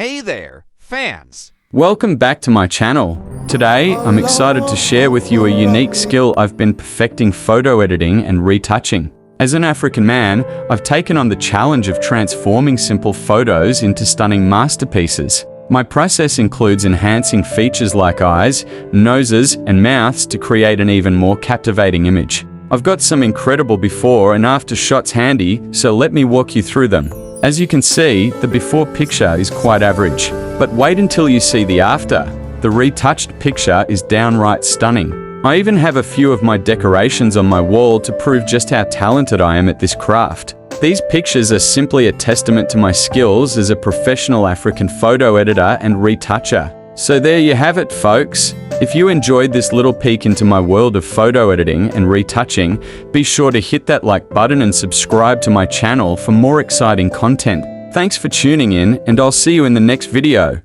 Hey there, fans! Welcome back to my channel. Today, I'm excited to share with you a unique skill I've been perfecting: photo editing and retouching. As an African man, I've taken on the challenge of transforming simple photos into stunning masterpieces. My process includes enhancing features like eyes, noses, and mouths to create an even more captivating image. I've got some incredible before and after shots handy, so let me walk you through them. As you can see, the before picture is quite average, but wait until you see the after. The retouched picture is downright stunning. I even have a few of my decorations on my wall to prove just how talented I am at this craft. These pictures are simply a testament to my skills as a professional African photo editor and retoucher. So there you have it, folks. If you enjoyed this little peek into my world of photo editing and retouching, be sure to hit that like button and subscribe to my channel for more exciting content. Thanks for tuning in, and I'll see you in the next video.